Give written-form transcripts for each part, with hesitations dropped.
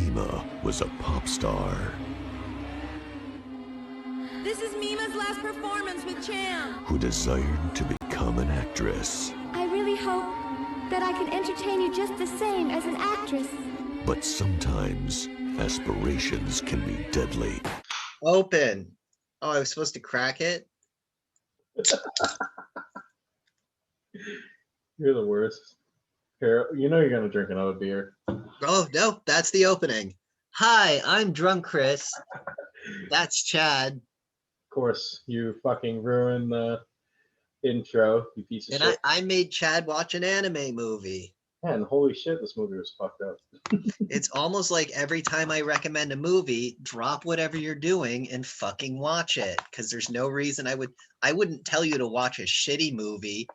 Mima was a pop star. This is Mima's last performance with Cham. Who desired to become an actress. I really hope that I can entertain you just the same as an actress. But sometimes aspirations can be deadly. Open. Oh, I was supposed to crack it? You're the worst. Here, you know you're gonna drink another beer. Oh, no, that's the opening. Hi, I'm Drunk Chris. That's Chad. Of course, you fucking ruined the intro, you piece of And shit. I made Chad watch an anime movie. Man, holy shit, this movie was fucked up. It's almost like every time I recommend a movie, drop whatever you're doing and fucking watch it. Because there's no reason I wouldn't tell you to watch a shitty movie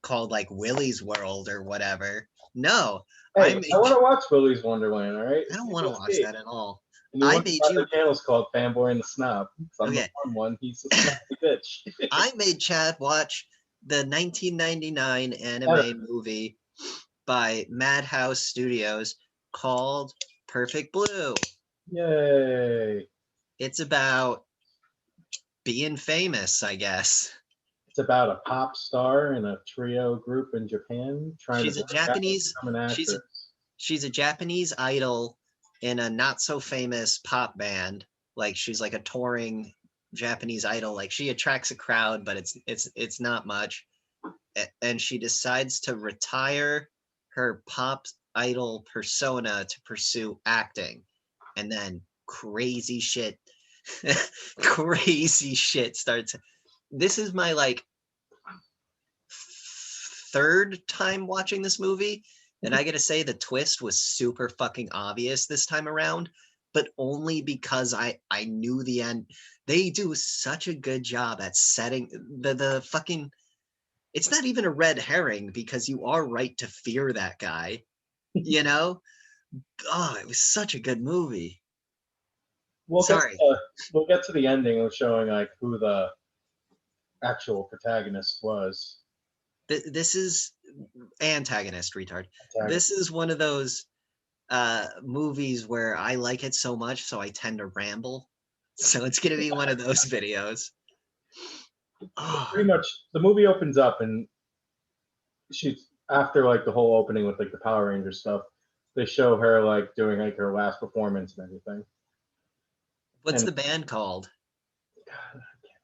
called like Willy's World or whatever. No. Hey, made I want to watch Willy's Wonderland, all right? I don't want to watch that at all. And you I want made to you- the channel's called Fanboy and the Snob. So I'm Okay. the fun one. He's the snappy bitch. I made Chad watch the 1999 anime movie by Madhouse Studios called Perfect Blue. Yay. It's about being famous, I guess. It's about a pop star in a trio group in Japan trying She's to a Japanese- become an she's a- actress. She's a Japanese idol in a not so famous pop band. Like she's like a touring Japanese idol. Like she attracts a crowd, but it's not much. And she decides to retire her pop idol persona to pursue acting. And then crazy shit crazy shit starts. This is my like third time watching this movie, and I gotta say the twist was super fucking obvious this time around, but only because I knew the end. They do such a good job at setting the fucking. It's not even a red herring because you are right to fear that guy, you know. Oh, it was such a good movie. Sorry. We'll get to the ending of showing like who the actual protagonist was. This is antagonist, retard. Protagonist. This is one of those movies where I like it so much, so I tend to ramble. So it's gonna be one of those videos. Oh, Pretty much, the movie opens up and she's after like the whole opening with like the Power Ranger stuff. They show her like doing like her last performance and everything. what's and- the band called? God, I can't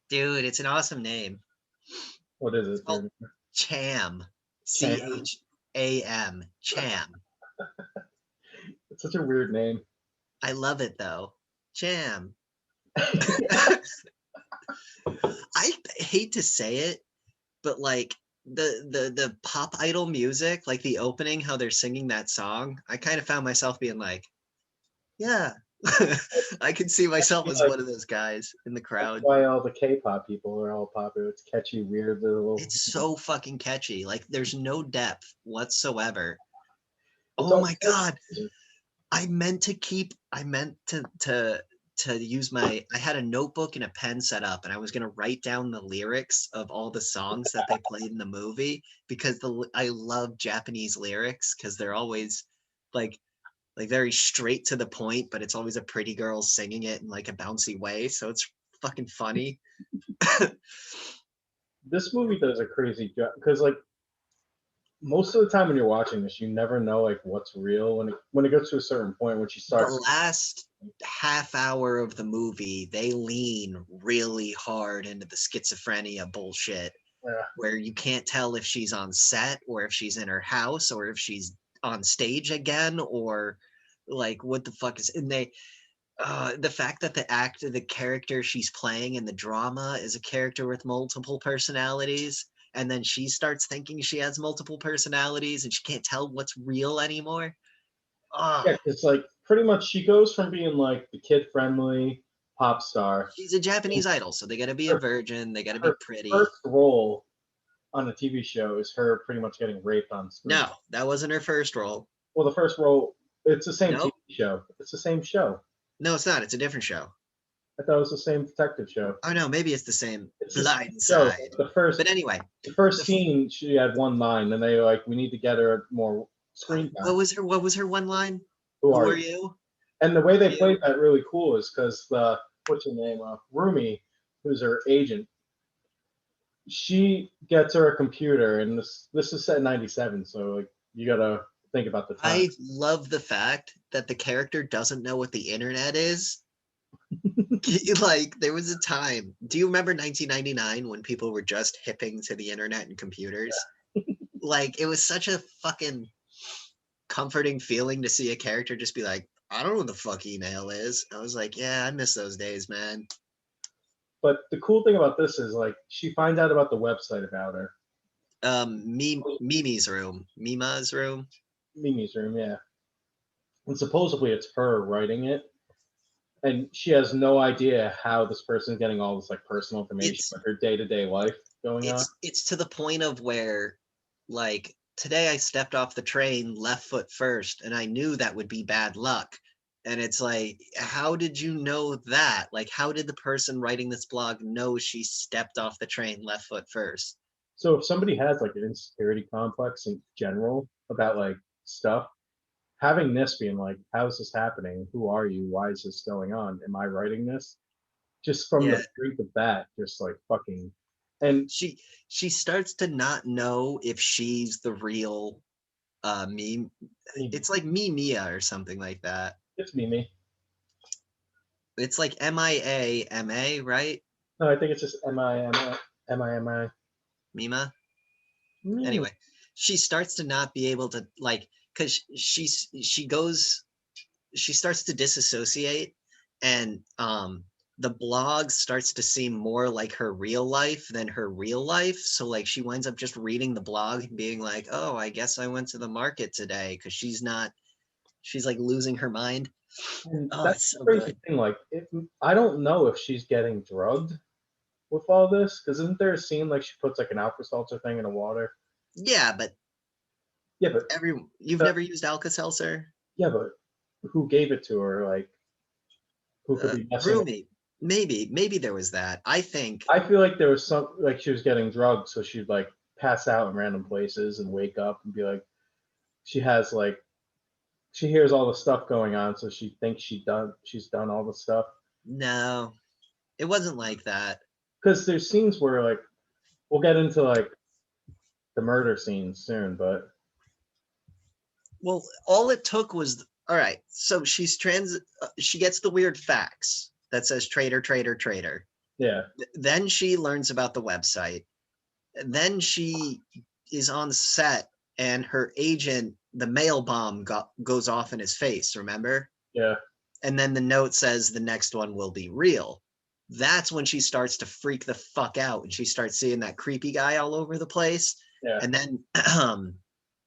Dude, it's an awesome name. What is it? called- Cham. Cham. Cham. Cham. It's such a weird name. I love it though. Cham. I hate to say it, but like the pop idol music, like the opening, how they're singing that song, I kind of found myself being like, yeah, I can see myself as one of those guys in the crowd. That's why all the K-pop people are all popular. It's catchy, weird little. It's so fucking catchy. Like there's no depth whatsoever. It's Oh all my god. I meant to use I had a notebook and a pen set up, and I was going to write down the lyrics of all the songs that they played in the movie, because I love Japanese lyrics because they're always like very straight to the point, but it's always a pretty girl singing it in like a bouncy way, so it's fucking funny. This movie does a crazy job because like most of the time when you're watching this, you never know like what's real when it gets to a certain point when she starts. The last half hour of the movie, they lean really hard into the schizophrenia bullshit, Yeah. where you can't tell if she's on set or if she's in her house or if she's on stage again, or like what the fuck is. And they the fact that the character she's playing in the drama is a character with multiple personalities, and then she starts thinking she has multiple personalities and she can't tell what's real anymore. Yeah, it's like pretty much she goes from being like the kid-friendly pop star. She's a Japanese idol, so they gotta be a virgin, they gotta be pretty. First role on a TV show is her pretty much getting raped on screen. No, that wasn't her first role. Well, the first role, it's the same Nope. TV show. It's the same show. No, it's not. It's a different show. I thought it was the same detective show. Oh no, maybe it's the same. It's the Blind same show. Side. The first But anyway, scene, she had one line, and they were like, we need to get her more screen time. what was her one line? Who Who are are you? you? And the way they you? played that really cool is because what's her name? Rumi, who's her agent, she gets her a computer, and this is set in '97, so like you gotta think about the time. I love the fact that the character doesn't know what the internet is. Like, there was a time. Do you remember 1999 when people were just hipping to the internet and computers? Like, it was such a fucking comforting feeling to see a character just be like, I don't know what the fuck email is. I was like, yeah, I miss those days, man. But the cool thing about this is like she finds out about the website about her, Mimi's room. Mima's room. Mimi's room, yeah. And supposedly it's her writing it, and she has no idea how this person's getting all this like personal information, It's like her day-to-day life going on. it's to the point of where, like, today I stepped off the train left foot first, and I knew that would be bad luck. And it's like, how did you know that? Like, how did the person writing this blog know she stepped off the train left foot first? So if somebody has like an insecurity complex in general about like stuff, having this being like, how is this happening? Who are you? Why is this going on? Am I writing this? Just from Yeah. the strength of that, just like fucking, and She starts to not know if she's the real me. It's like Mia or something like that. it's Mimi. It's like MIA, right? No, I think it's just M-I-M-I. Mima. Mm. Anyway, she starts to not be able to, like, because she starts to disassociate, and the blog starts to seem more like her real life than her real life. So like she winds up just reading the blog and being like, oh, I guess I went to the market today, because she's like losing her mind. And Oh, that's it's the so crazy good. thing. Like, I don't know if she's getting drugged with all this, because isn't there a scene like she puts like an Alka-Seltzer thing in the water? Yeah, but Yeah, but you've uh, never used Alka-Seltzer? yeah, but who gave it to her? Like, who could be messing with? Rumi. Maybe there was that. I think I feel like there was some like she was getting drugged, so she'd like pass out in random places and wake up and be like, she has like she hears all the stuff going on, so she thinks she's done all the stuff. no, it wasn't like that. Because there's scenes where like we'll get into like the murder scenes soon, but Well, all it took was, all right. So she gets the weird fax that says traitor, traitor, traitor. yeah, Then she learns about the website. Then she is on set, and her agent, the mail bomb goes off in his face, remember? yeah, And then the note says the next one will be real. That's when she starts to freak the fuck out, and she starts seeing that creepy guy all over the place. yeah. And then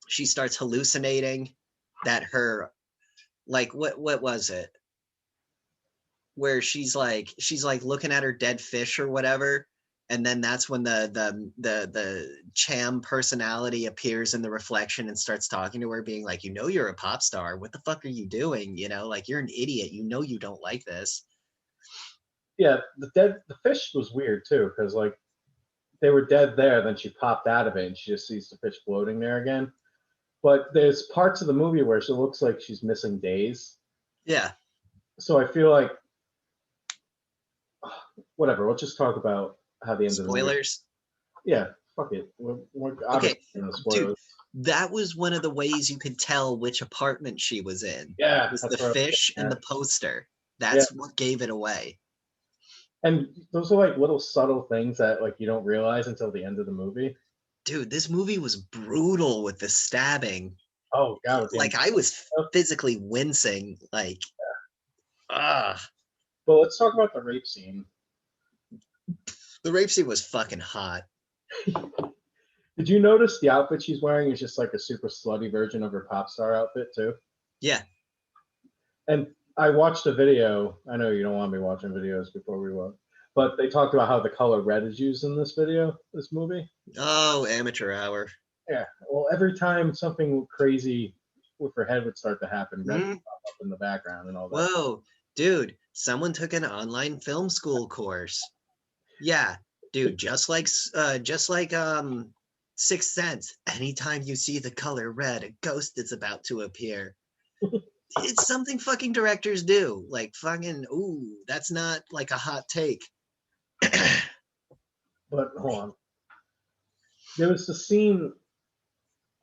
she starts hallucinating that her, like, what was it, where she's like looking at her dead fish or whatever, and then that's when the Cham personality appears in the reflection and starts talking to her, being like, you know, you're a pop star, what the fuck are you doing, you know, like, you're an idiot, you know, you don't like this. Yeah, the fish was weird too, because like they were dead there, then she popped out of it and she just sees the fish floating there again. But there's parts of the movie where she looks like she's missing days. Yeah. So I feel like whatever, let's just talk about how the end of the movie. Spoilers. Yeah, fuck it. We're Okay, obviously in the spoilers. dude, that was one of the ways you could tell which apartment she was in. Yeah, It was that's the what I was fish getting and at. the poster. That's what gave it away. And those are like little subtle things that like you don't realize until the end of the movie. Dude, this movie was brutal with the stabbing. Oh god, with the Like, end. I was physically wincing. Like, ah, Well, let's talk about the rape scene. the rape scene was fucking hot. Did you notice the outfit she's wearing is just like a super slutty version of her pop star outfit too? Yeah. And I watched a video. I know you don't want me watching videos before we watch, but they talked about how the color red is used in this movie. Oh, amateur hour. Yeah. Well, every time something crazy with her head would start to happen, red Mhm. would pop up in the background and all that. Whoa, dude, someone took an online film school course. Yeah, dude, just like Sixth Sense, anytime you see the color red, a ghost is about to appear. It's something fucking directors do. Like fucking, ooh, that's not like a hot take. But hold on. There was the scene.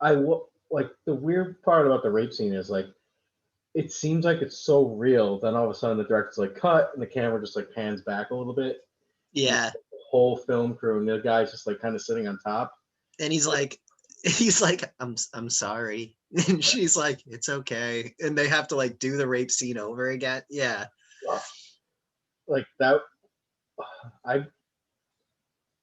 Like the weird part about the rape scene is like it seems like it's so real. Then all of a sudden the director's like cut, and the camera just like pans back a little bit. Yeah. The whole film crew, and the guy's just like kind of sitting on top. And he's like, I'm sorry. And she's like, it's okay. And they have to like do the rape scene over again. Yeah. Like that, I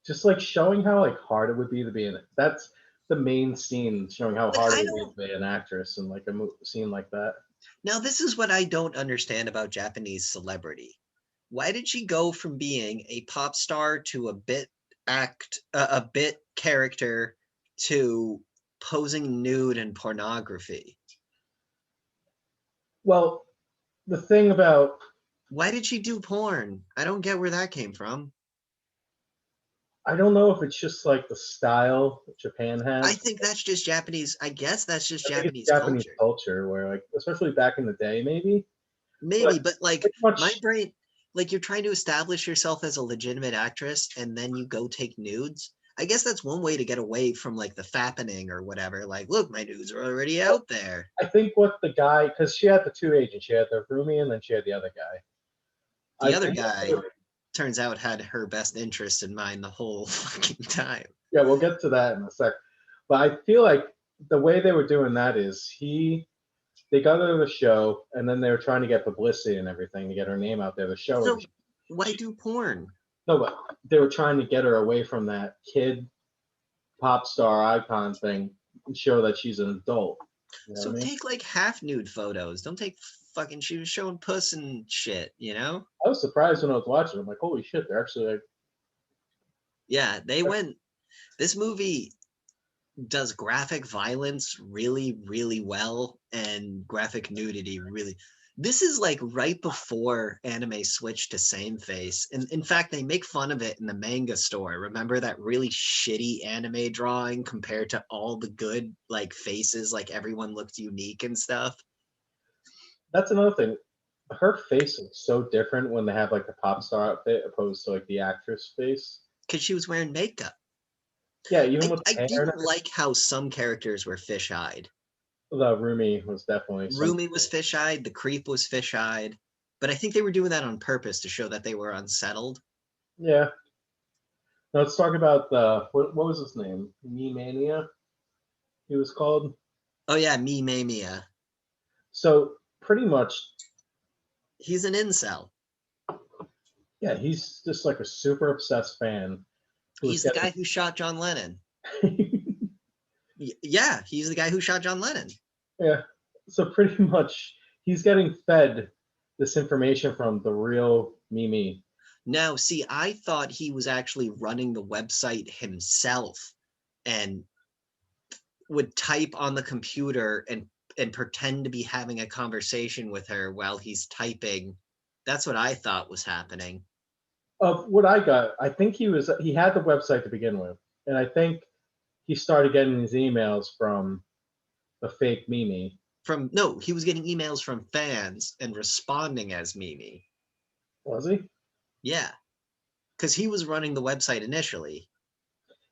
just like showing how like hard it would be to be in it. That's the main scene, showing how hard it would be to be an actress in like a scene like that. Now, this is what I don't understand about Japanese celebrity. Why did she go from being a pop star to a bit character to posing nude in pornography? Well, the thing about why did she do porn? I don't get where that came from. I don't know if it's just like the style that Japan has. I think that's just Japanese. I guess that's just Japanese culture where like, especially back in the day, maybe, but like my brain, like you're trying to establish yourself as a legitimate actress and then you go take nudes. I guess that's one way to get away from like the fappening or whatever. Like, look, my nudes are already out there. I think what the guy, because she had the two agents, she had the roomie and then she had the other guy. The other guy turns out had her best interest in mind the whole fucking time. Yeah, we'll get to that in a sec. But I feel like the way they were doing that is they got her the show and then they were trying to get publicity and everything to get her name out there. The show. So why do porn? No, but they were trying to get her away from that kid pop star icon thing and show that she's an adult. You know so take like half nude photos. Don't take fucking, she was showing puss and shit, you know? I was surprised when I was watching. I'm like, holy shit, they're actually like. Yeah, they went. This movie does graphic violence really, really well and graphic nudity really. This is like right before anime switched to same face. And in fact, they make fun of it in the manga store. Remember that really shitty anime drawing compared to all the good like faces, like everyone looked unique and stuff. That's another thing. Her face looks so different when they have like the pop star outfit opposed to like the actress face. Because she was wearing makeup. Yeah, even with I didn't like how some characters were fish-eyed. The Rumi was definitely. Rumi was fish-eyed. The creep was fish-eyed. But I think they were doing that on purpose to show that they were unsettled. Yeah. Now let's talk about what was his name? Mimania. He was called. Oh yeah, Mimania. So pretty much. He's an incel. Yeah, he's just like a super obsessed fan. He's the guy who shot John Lennon. Yeah, he's the guy who shot John Lennon. Yeah, so pretty much he's getting fed this information from the real Mimi. Now, see, I thought he was actually running the website himself and would type on the computer and pretend to be having a conversation with her while he's typing. That's what I thought was happening. Of what I got, I think he had the website to begin with, and I think he started getting his emails from the fake Mimi. He was getting emails from fans and responding as Mimi. Was he? Yeah, because he was running the website initially.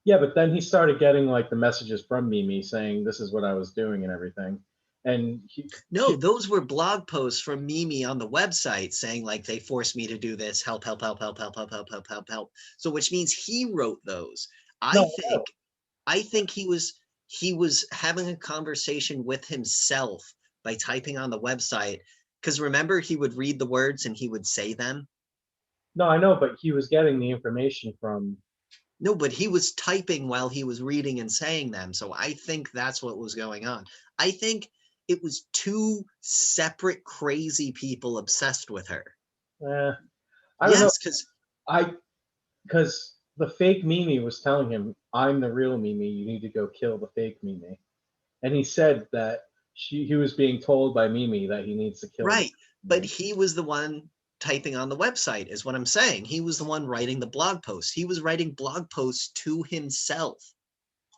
Yeah, but then he started getting like the messages from Mimi saying this is what I was doing and everything. And those were blog posts from Mimi on the website saying like they forced me to do this, help. So which means he wrote those. I think he was having a conversation with himself by typing on the website. Because remember, he would read the words and he would say them. No, I know, but he was getting the information from. No, but he was typing while he was reading and saying them. So I think that's what was going on. I think it was two separate crazy people obsessed with her. I don't know. Because the fake Mimi was telling him, I'm the real Mimi, you need to go kill the fake Mimi. And he said that he was being told by Mimi that he needs to kill her. Right, but he was the one typing on the website, is what I'm saying. He was the one writing the blog posts. He was writing blog posts to himself.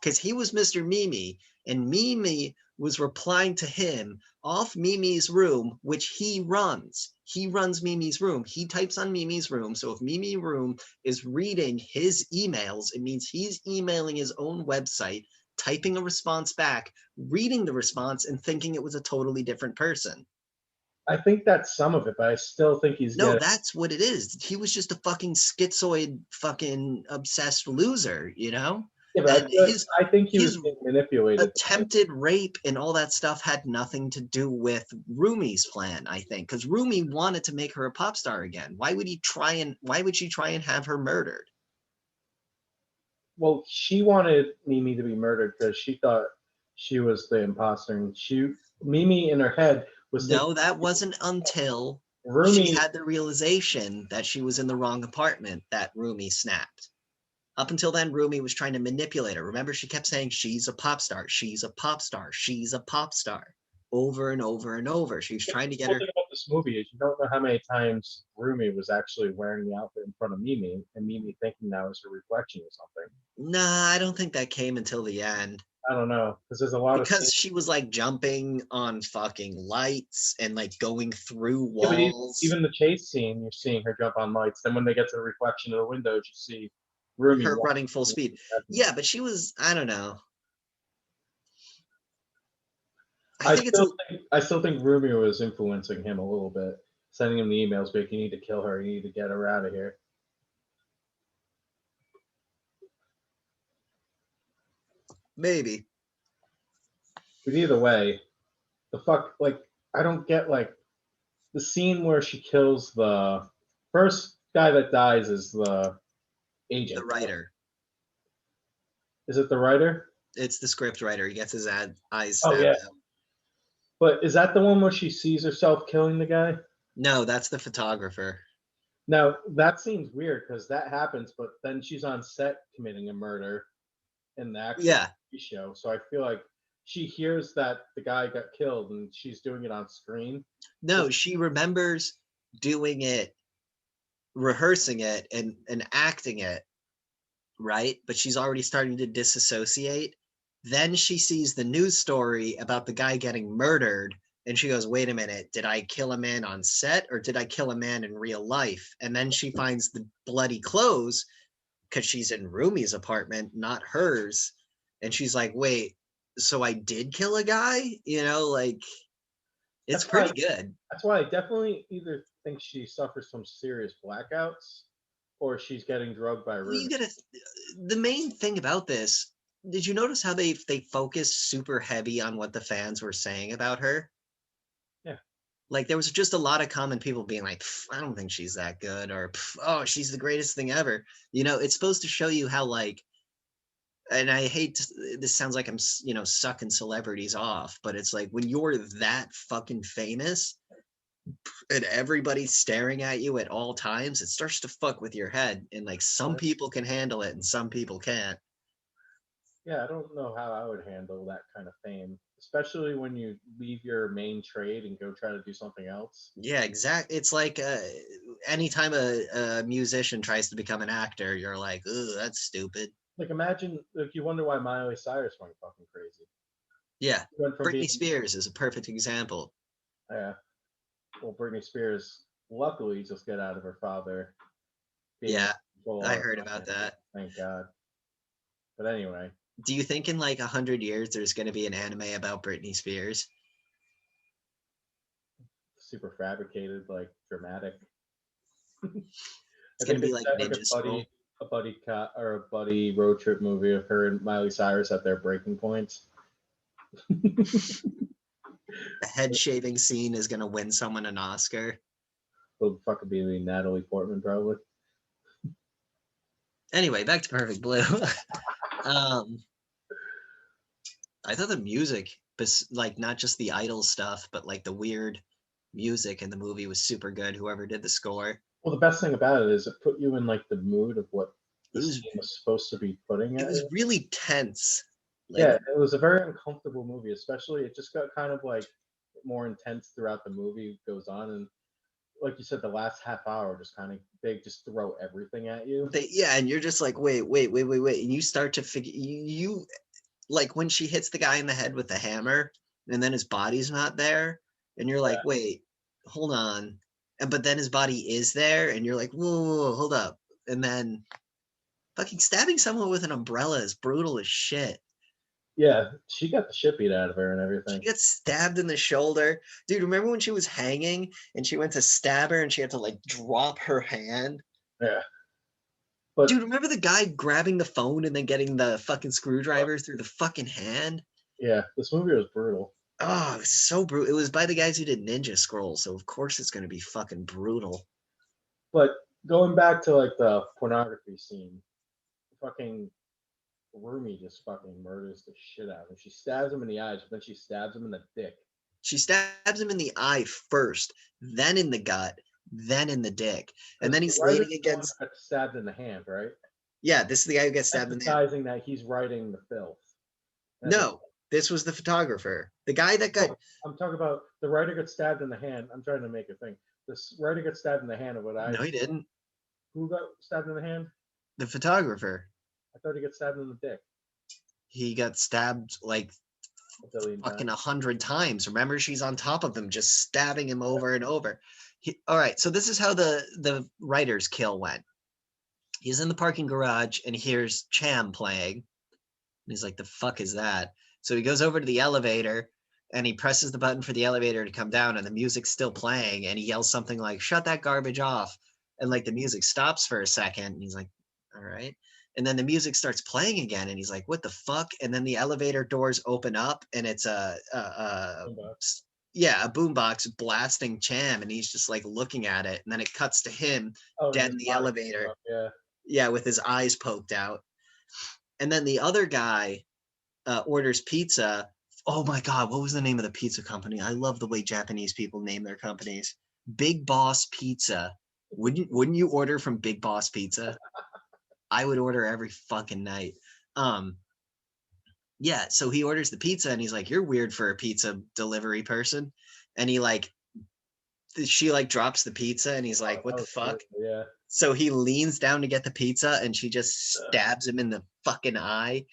Because he was Mr. Mimi, and Mimi was replying to him off Mimi's room, which he runs. He runs Mimi's room. He types on Mimi's room. So if Mimi room is reading his emails, it means he's emailing his own website, typing a response back, reading the response, and thinking it was a totally different person. I think that's some of it, but I still think he's No, getting. that's what it is. He was just a fucking schizoid, fucking obsessed loser, you know? Yeah, but And I think he was his being manipulated. attempted rape and all that stuff had nothing to do with Rumi's plan, I think, because Rumi wanted to make her a pop star again. Why would she try and have her murdered? Well, she wanted Mimi to be murdered because she thought she was the imposter, and Mimi in her head was No, that wasn't until Rumi. she had the realization that she was in the wrong apartment that Rumi snapped. Up until then, Rumi was trying to manipulate her. Remember, she kept saying, she's a pop star, she's a pop star, she's a pop star, over and over and over. She was trying to get The her. thing about this movie is you don't know how many times Rumi was actually wearing the outfit in front of Mimi, and Mimi thinking that was her reflection or something. Nah, I don't think that came until the end. I don't know, because there's a lot Because of she was like jumping on fucking lights and like going through Yeah, but walls. even the chase scene, you're seeing her jump on lights. Then when they get to the reflection of the windows, you see Rumi her walking running full speed. Yeah, but she was, I don't know. I think I still think Rumi was influencing him a little bit, sending him the emails, like, you need to kill her, you need to get her out of here. maybe. But either way, I don't get, like, the scene where she kills the first guy that dies is the agent. The writer. Is it the writer? It's the script writer. He gets his eyes Oh, stabbed yeah. out. But is that the one where she sees herself killing the guy? No, that's the photographer. Now, that seems weird because that happens, but then she's on set committing a murder in the actual TV show. So I feel like she hears that the guy got killed and she's doing it on screen. No, she remembers doing it, rehearsing it, and acting it, right? But she's already starting to disassociate. Then she sees the news story about the guy getting murdered, and she goes, wait a minute, did I kill a man on set or did I kill a man in real life? And then she finds the bloody clothes because she's in Rumi's apartment, not hers. And she's like, wait, so I did kill a guy? You know, like, it's pretty good. That's why I definitely either think she suffers from serious blackouts or she's getting drugged by Rumi. The main thing about this, did you notice how they focused super heavy on what the fans were saying about her? Yeah. Like, there was just a lot of common people being like, I don't think she's that good, or, oh, she's the greatest thing ever. You know, it's supposed to show you how, like, and I hate this sounds like I'm, you know, sucking celebrities off, but it's like when you're that fucking famous and everybody's staring at you at all times, it starts to fuck with your head. And like some people can handle it and some people can't. Yeah, I don't know how I would handle that kind of fame, especially when you leave your main trade and go try to do something else. Yeah, exactly. It's like anytime a musician tries to become an actor, you're like, ooh, that's stupid. Like, imagine, like, you wonder why Miley Cyrus went fucking crazy. Yeah, Britney Spears is a perfect example. Yeah. Well, Britney Spears, luckily, just got out of her father. Yeah, I heard about that. Thank God. But anyway. Do you think in like 100 years there's going to be an anime about Britney Spears? Super fabricated, like dramatic. It's going to be like Ninja Scroll. A buddy road trip movie of her and Miley Cyrus at their breaking points. The head shaving scene is going to win someone an Oscar. It'll fucking be Natalie Portman, probably. Anyway, back to Perfect Blue. I thought the music, like not just the idol stuff, but like the weird music in the movie was super good. Whoever did the score. Well, the best thing about it is it put you in like the mood of what the scene was supposed to be putting at. It was really tense. Like, yeah, it was a very uncomfortable movie, especially it just got kind of like more intense throughout the movie goes on. And like you said, the last half hour just kind of, they just throw everything at you. And you're just like, wait. And you start to figure, you like when she hits the guy in the head with the hammer and then his body's not there, and you're like, wait, hold on. But then his body is there, and you're like, whoa, hold up. And then fucking stabbing someone with an umbrella is brutal as shit. Yeah, she got the shit beat out of her and everything. She gets stabbed in the shoulder. Dude, remember when she was hanging and she went to stab her and she had to like drop her hand? Yeah. But Dude, remember the guy grabbing the phone and then getting the fucking screwdriver through the fucking hand? yeah, this movie was brutal. Oh, it was so brutal. It was by the guys who did Ninja Scroll, so of course it's going to be fucking brutal. But going back to like the pornography scene, fucking Rumi just fucking murders the shit out of him. She stabs him in the eyes, but then she stabs him in the dick. She stabs him in the eye first, then in the gut, then in the dick. And then he's writer's leaning the one against. that got stabbed in the hand, right? Yeah, this is the guy who gets stabbed in the hand. Emphasizing that he's writing the filth. And No, this was the photographer. The guy that got. I'm talking about the writer got stabbed in the hand. I'm trying to make a thing. This writer got stabbed in the hand of what I. No, he didn't. Who got stabbed in the hand? The photographer. I thought he got stabbed in the dick. He got stabbed like A billion fucking times. 100 times. Remember, she's on top of him, just stabbing him over and over. All right, so this is how the writer's kill went. He's in the parking garage and he hears Cham playing. And he's like, the fuck is that? So he goes over to the elevator and he presses the button for the elevator to come down and the music's still playing and he yells something like, shut that garbage off. And like the music stops for a second and he's like, all right. And then the music starts playing again and he's like, what the fuck? And then the elevator doors open up and it's a boombox blasting Cham and he's just like looking at it. And then it cuts to him dead in the elevator. Yeah, with his eyes poked out. And then the other guy orders pizza. Oh my God, what was the name of the pizza company? I love the way Japanese people name their companies. Big Boss Pizza. Wouldn't you order from Big Boss Pizza? I would order every fucking night. Yeah, so he orders the pizza and he's like, you're weird for a pizza delivery person. And she like drops the pizza and he's like, what the fuck? Yeah. So he leans down to get the pizza and she just stabs him in the fucking eye.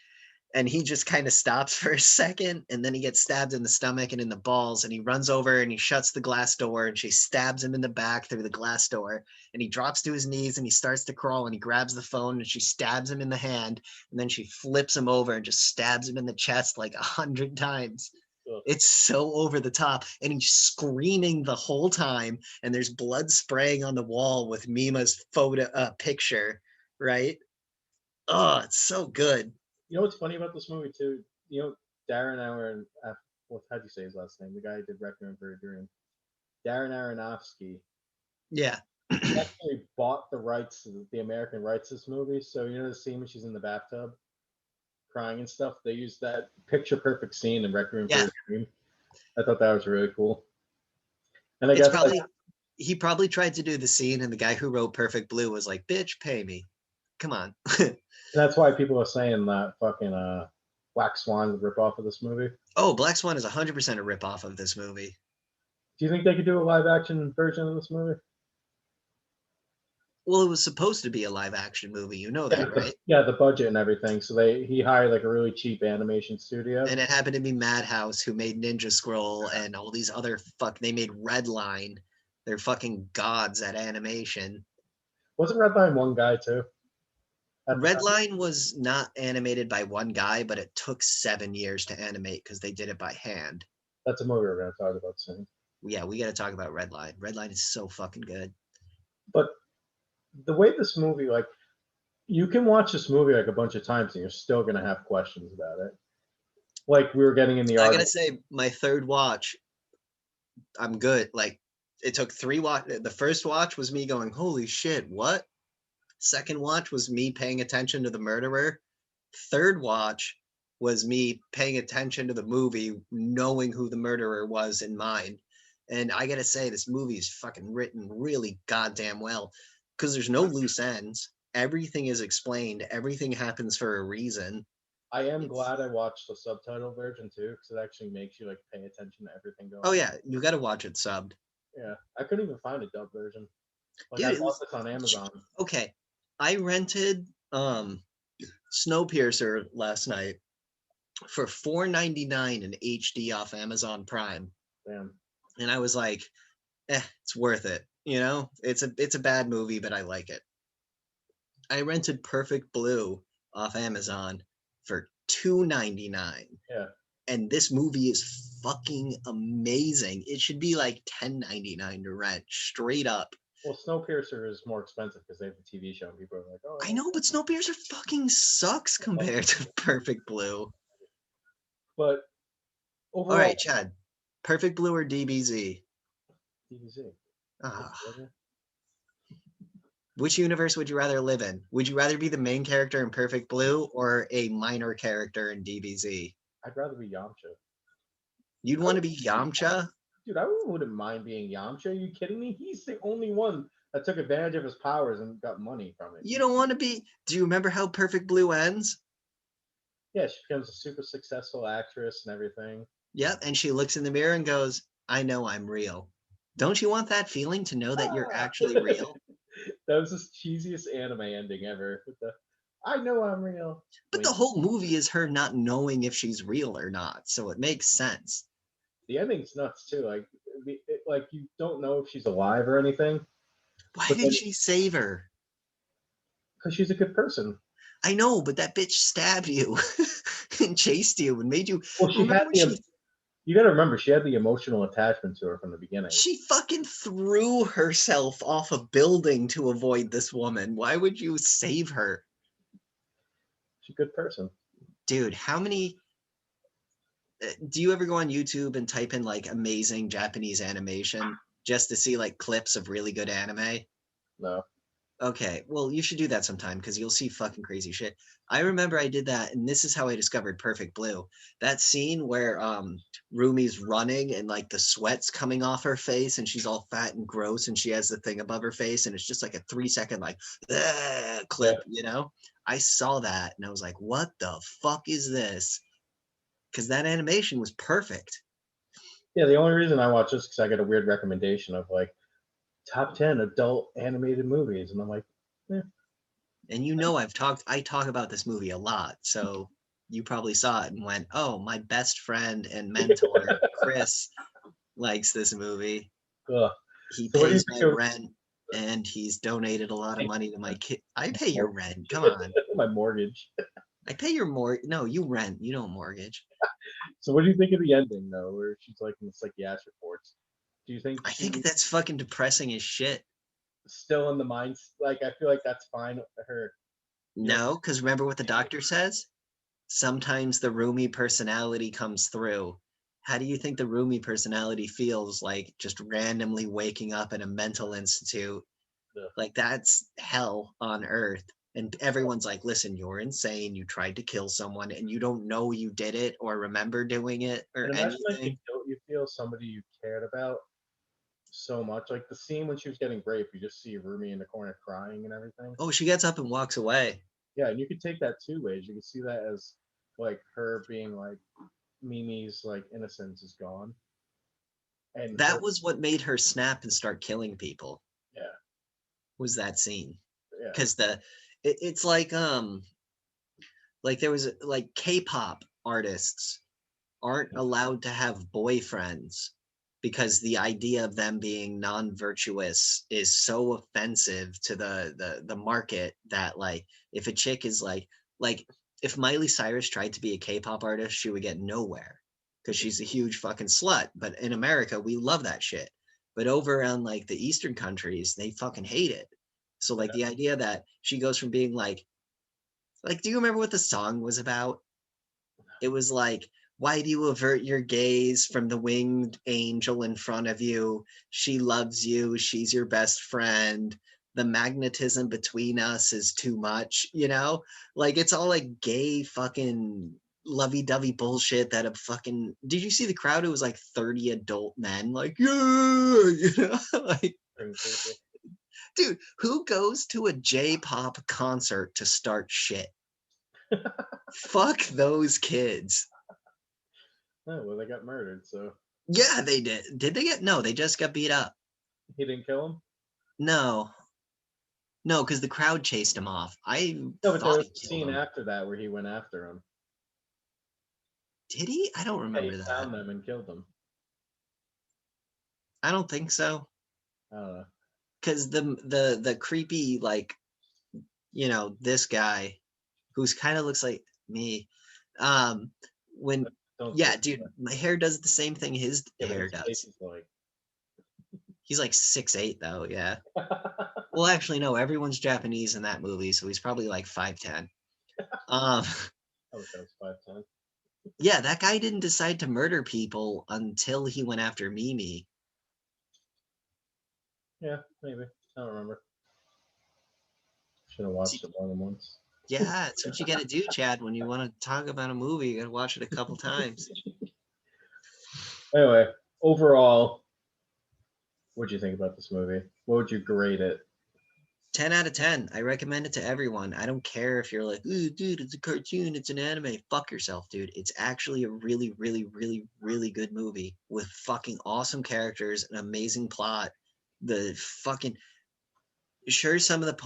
And he just kind of stops for a second and then he gets stabbed in the stomach and in the balls and he runs over and he shuts the glass door and she stabs him in the back through the glass door and he drops to his knees and he starts to crawl and he grabs the phone and she stabs him in the hand and then she flips him over and just stabs him in the chest like 100 times. It's so over the top and he's screaming the whole time and there's blood spraying on the wall with Mima's picture, right? Oh, it's so good. You know what's funny about this movie too? You know, Darren Aron, how'd you say his last name? The guy who did Requiem for a Dream. Darren Aronofsky. Yeah. Actually bought the American rights to this movie. So you know the scene when she's in the bathtub crying and stuff? They used that picture perfect scene in Requiem for a Dream. I thought that was really cool. And I guess he probably tried to do the scene and the guy who wrote Perfect Blue was like, bitch, pay me. Come on. That's why people are saying that fucking Black Swan is a ripoff of this movie. Oh, Black Swan is 100% a ripoff of this movie. Do you think they could do a live action version of this movie? Well, it was supposed to be a live action movie. You know that, right? Yeah, the budget and everything. So he hired like a really cheap animation studio. And it happened to be Madhouse who made Ninja Scroll and all these other they made Redline. They're fucking gods at animation. Wasn't Redline one guy too? Redline was not animated by one guy, but it took 7 years to animate because they did it by hand. That's a movie we're going to talk about soon. Yeah, we got to talk about Redline. Redline is so fucking good. But the way this movie, like, you can watch this movie like a bunch of times and you're still going to have questions about it. Like we were getting in the I got to say, my third watch, I'm good. Like, it took 3 watch. The first watch was me going, holy shit, what? Second watch was me paying attention to the murderer. Third watch was me paying attention to the movie, knowing who the murderer was in mind. And I gotta say, this movie is fucking written really goddamn well because there's no loose ends. Everything is explained. Everything happens for a reason. I am glad I watched the subtitle version too because it actually makes you like pay attention to everything going on. Oh yeah, you got to watch it subbed. Yeah, I couldn't even find a dub version. Like, Dude, I bought this on Amazon. Okay. I rented Snowpiercer last night for $4.99 in HD off Amazon Prime. Damn. And I was like, it's worth it. You know, it's a bad movie, but I like it. I rented Perfect Blue off Amazon for $2.99. Yeah. And this movie is fucking amazing. It should be like $10.99 to rent, straight up. Well, Snowpiercer is more expensive because they have the TV show, and people are like, "Oh." I know, but Snowpiercer fucking sucks compared to Perfect Blue. But overall, All right, Chad. Perfect Blue or DBZ? DBZ. Ah. Which universe would you rather live in? Would you rather be the main character in Perfect Blue or a minor character in DBZ? I'd rather be Yamcha. You'd want to be Yamcha? Dude, I wouldn't mind being Yamcha. Are you kidding me? He's the only one that took advantage of his powers and got money from it. You don't want to be. Do you remember how Perfect Blue ends? Yeah, she becomes a super successful actress and everything. Yep. And she looks in the mirror and goes, I know I'm real. Don't you want that feeling to know that you're actually real? That was the cheesiest anime ending ever. With the, I know I'm real. But the whole movie is her not knowing if she's real or not. So it makes sense. The ending's nuts too. Like you don't know if she's alive or anything. Why did she save her? Because she's a good person. I know, but that bitch stabbed you and chased you and made you. Well, you got to remember, she had the emotional attachment to her from the beginning. She fucking threw herself off a building to avoid this woman. Why would you save her? She's a good person. Dude, how many... do you ever go on YouTube and type in like amazing Japanese animation just to see like clips of really good anime? No. Okay, well, you should do that sometime because you'll see fucking crazy shit. I remember I did that, and this is how I discovered Perfect Blue. That scene where Rumi's running and like the sweat's coming off her face, and she's all fat and gross, and she has the thing above her face, and it's just like a 3-second like clip, you know? I saw that, and I was like, what the fuck is this? Because that animation was perfect. Yeah, the only reason I watch this is because I got a weird recommendation of like top 10 adult animated movies, and I'm like, And you know, I talk about this movie a lot, so you probably saw it and went, oh, my best friend and mentor Chris likes this movie. Ugh. He pays my rent, and he's donated a lot of money to my kid. I pay your rent. Come on. My mortgage. I pay your mortgage. No, you rent. You don't mortgage. So what do you think of the ending though, where she's like in the psychiatric wards? Do you think I think that's fucking depressing as shit. Still in the minds? Like, I feel like that's fine with her. No, because remember what the doctor says? Sometimes the Rumi personality comes through. How do you think the Rumi personality feels like just randomly waking up in a mental institute? Yeah. Like, that's hell on earth. And everyone's like, listen, you're insane. You tried to kill someone and you don't know you did it or remember doing it or anything. Like you feel somebody you cared about so much. Like the scene when she was getting raped, you just see Rumi in the corner crying and everything. Oh, she gets up and walks away. Yeah, and you could take that two ways. You could see that as like her being like Mimi's like innocence is gone. And that was what made her snap and start killing people. Yeah. Was that scene. Yeah. Because it's like there was like K-pop artists aren't allowed to have boyfriends because the idea of them being non-virtuous is so offensive to the market that like if a chick is like if Miley Cyrus tried to be a K-pop artist, she would get nowhere because she's a huge fucking slut. But in America, we love that shit. But over around like the Eastern countries, they fucking hate it. So like the idea that she goes from being like, do you remember what the song was about? It was like, why do you avert your gaze from the winged angel in front of you? She loves you. She's your best friend. The magnetism between us is too much, you know? Like it's all like gay fucking lovey-dovey bullshit that a fucking... Did you see the crowd? It was like 30 adult men like, yeah, you know? Like... Dude, who goes to a J-pop concert to start shit? Fuck those kids. Oh, well, they got murdered, so. Yeah, they did. Did they get? No, they just got beat up. He didn't kill him? No, because the crowd chased him off. No, but there was a scene after that where he went after him. Did he? I don't Yeah, he remember that. found them and killed them. I don't think so. I don't know. Because the creepy, like, this guy who's kind of looks like me. When Don't Yeah, say dude, my hair does the same thing his yeah, but hair his face does. is like. He's like 6'8" though, yeah. Well, actually, no, everyone's Japanese in that movie, so he's probably like 5'10". Um, I wish I was 5'10". yeah, that guy didn't decide to murder people until he went after Mimi. Yeah, maybe. I don't remember. Should have watched it more than once. Yeah, that's what you gotta do, Chad. When you want to talk about a movie, you gotta watch it a couple times. Anyway, overall, what'd you think about this movie? What would you grade it? 10 out of 10. I recommend it to everyone. I don't care if you're like, ooh, dude, it's a cartoon, it's an anime. Fuck yourself, dude. It's actually a really, really, really, really good movie with fucking awesome characters, an amazing plot. The fucking sure some of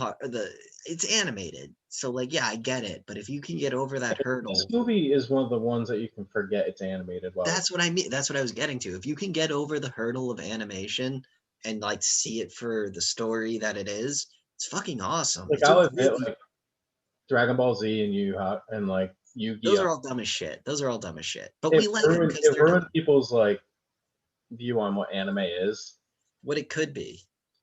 it's animated. So like, yeah, I get it. But if you can get over that hurdle, This movie is one of the ones that you can forget it's animated. Well, that's what I mean. That's what I was getting to. If you can get over the hurdle of animation and like see it for the story that it is, it's fucking awesome. like It's a I'll admit, really like Dragon Ball Z and and like Those Yu-Gi-Oh. are all dumb as shit. Those are all dumb as shit. But It we like them because it they're ruined people's like view on what anime is. what it could be.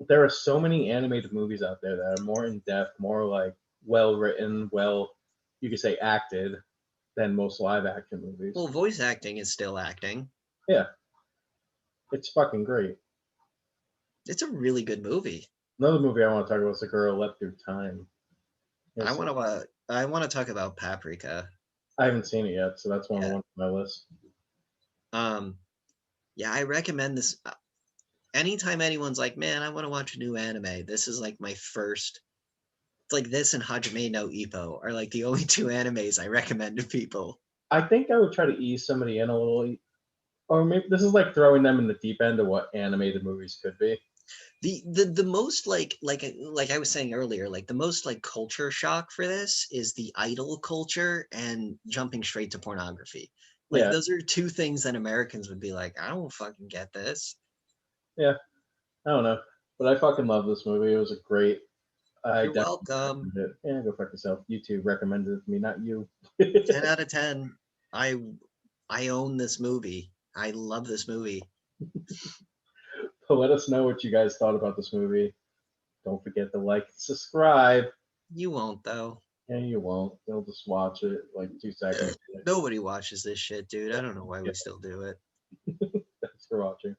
There are so many animated movies out there that are more in depth, more like well written, you could say acted than most live action movies. Well, voice acting is still acting. Yeah, it's fucking great. It's a really good movie. Another movie I want to talk about is The Girl Left Through Time. I Yes, want to talk about Paprika. I haven't seen it yet, so that's one Yeah. on my list. Yeah, I recommend this. Anytime anyone's like, man, I want to watch a new anime, this is like my first. It's like this and Hajime no Ippo are like the only two animes I recommend to people. I think I would try to ease somebody in a little, or maybe this is like throwing them in the deep end of what animated movies could be. The most like I was saying earlier, like the most like culture shock for this is the idol culture and jumping straight to pornography. Like Yeah, those are two things that Americans would be like, I don't fucking get this. yeah. I don't know, but I fucking love this movie. It was a great. I You're definitely welcome. recommend it. Yeah, go fuck yourself. You two recommended it to me, not you. 10 out of 10. I own this movie. I love this movie. But let us know what you guys thought about this movie. Don't forget to like and subscribe. You won't though. Yeah, you won't. You'll just watch it like 2 seconds. Nobody watches this shit, dude. I don't know why we still do it. Thanks for watching.